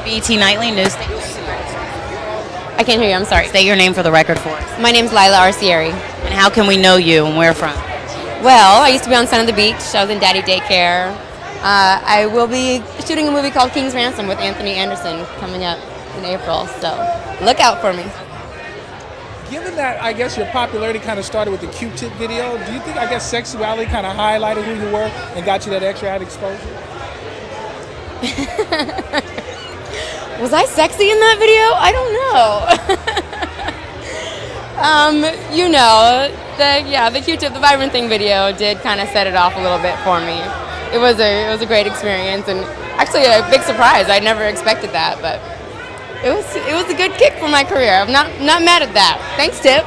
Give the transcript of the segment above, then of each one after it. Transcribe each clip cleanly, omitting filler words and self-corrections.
BT Nightly News Station. I can't hear you, I'm sorry. State your name for the record for us. My name's Leila Arcieri. And how can we know you and where from? Well, I used to be on Son of the Beach. I was in Daddy Daycare. I will be shooting a movie called King's Ransom with Anthony Anderson coming up in April, so look out for me. Given that, I guess your popularity kind of started with the Q-tip video, do you think, I guess, sexuality kind of highlighted who you were and got you that extra added exposure? Was I sexy in that video? I don't know. The Q-tip, the Vibrant Thing video did kind of set it off a little bit for me. It was a great experience and actually a big surprise. I never expected that, but it was a good kick for my career. I'm not mad at that. Thanks, Tip.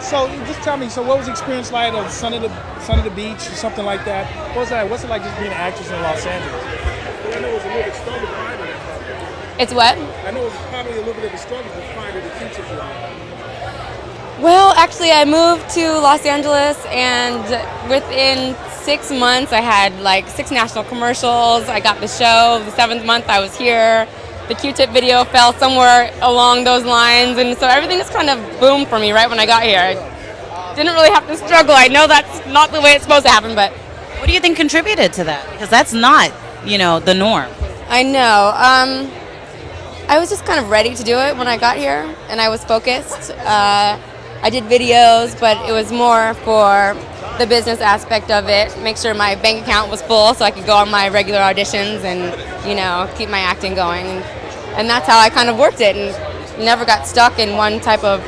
So just tell me, so what was the experience like on Son of the Beach or something like that? What was that? What's it like just being an actress in Los Angeles? I know it was a little bit struggle to find it. It's what? I know it was probably a little bit of a struggle to find it, the Q-tip video. Well, actually, I moved to Los Angeles, and within 6 months, I had like 6 national commercials. I got the show. The 7th month, I was here. The Q-tip video fell somewhere along those lines, and so everything just kind of boomed for me right when I got here. I didn't really have to struggle. I know that's not the way it's supposed to happen, but what do you think contributed to that? Because that's not, the norm. I know. I was just kind of ready to do it when I got here, and I was focused. I did videos, but it was more for the business aspect of it, make sure my bank account was full so I could go on my regular auditions and, keep my acting going. And that's how I kind of worked it and never got stuck in one type of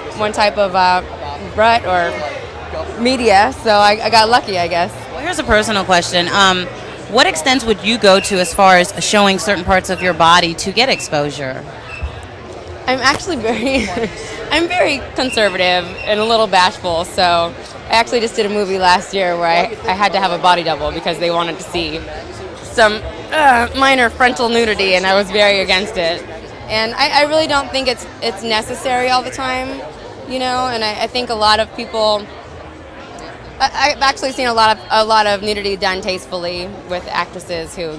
rut or media, so I got lucky, I guess. Well, here's a personal question. What extents would you go to as far as showing certain parts of your body to get exposure? I'm actually I'm very conservative and a little bashful, so I actually just did a movie last year where I had to have a body double because they wanted to see some minor frontal nudity, and I was very against it. And I really don't think it's necessary all the time, and I think a lot of people, I've actually seen a lot of nudity done tastefully with actresses who,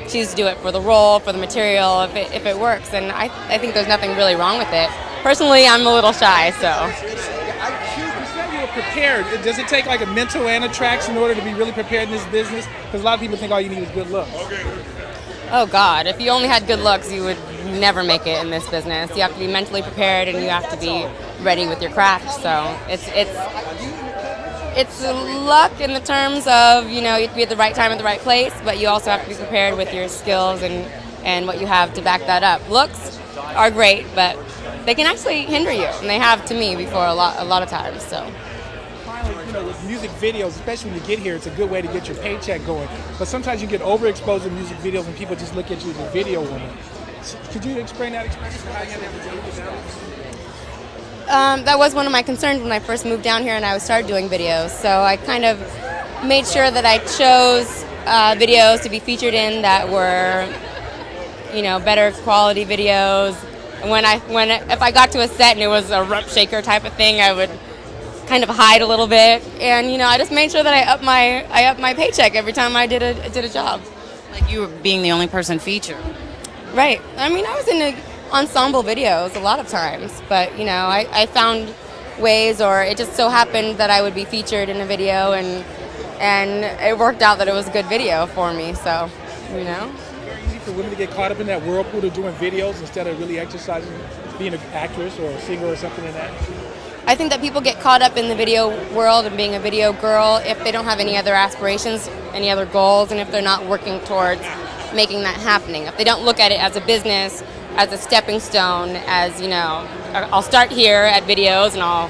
choose to do it for the role, for the material, if it works. And I think there's nothing really wrong with it. Personally, I'm a little shy, so. You said you were prepared. Does it take like a mental and a tracks in order to be really prepared in this business? Because a lot of people think all you need is good looks. Oh God, if you only had good looks, you would never make it in this business. You have to be mentally prepared and you have to be ready with your craft. So it's luck in the terms of, you have to be at the right time at the right place, but you also have to be prepared with your skills and what you have to back that up. Looks are great, but they can actually hinder you, and they have to me before a lot of times. So. Finally, with music videos, especially when you get here, it's a good way to get your paycheck going. But sometimes you get overexposed to music videos and people just look at you as a video woman. So, could you explain that experience? That was one of my concerns when I first moved down here and I started doing videos. So I kind of made sure that I chose videos to be featured in that were, better quality videos. And if I got to a set and it was a rump shaker type of thing, I would kind of hide a little bit. And I just made sure that I upped my paycheck every time I did a job. Like you were being the only person featured. Right. I mean, I was in ensemble videos a lot of times, but I found ways, or it just so happened that I would be featured in a video, and it worked out that it was a good video for me. So, Very easy for women to get caught up in that whirlpool of doing videos instead of really exercising, being an actress or a singer or something in that. I think that people get caught up in the video world and being a video girl if they don't have any other aspirations, any other goals, and if they're not working towards making that happening. If they don't look at it as a business, as a stepping stone, as, I'll start here at videos and I'll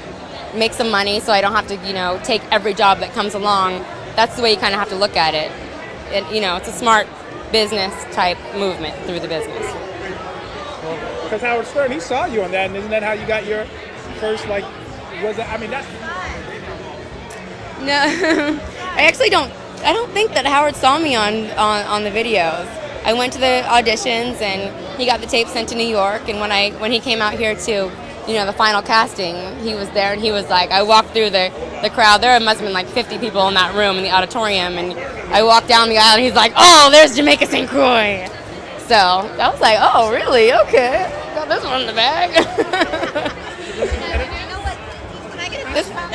make some money so I don't have to, take every job that comes along. That's the way you kind of have to look at it. It's a smart business type movement through the business. Because Howard Stern, he saw you on that, and isn't that how you got your first, was it, that's... No, I don't think that Howard saw me on the videos. I went to the auditions and he got the tape sent to New York, and when he came out here to, the final casting, he was there and he was like, I walked through the the crowd. There must have been like 50 people in that room in the auditorium, and I walked down the aisle, and he's like, "Oh, there's Jamaica St. Croix." So I was like, "Oh, really? Okay, got this one in the bag."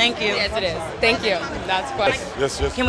Thank you. Yes, it is. Thank you. That's quite. Yes, yes. Can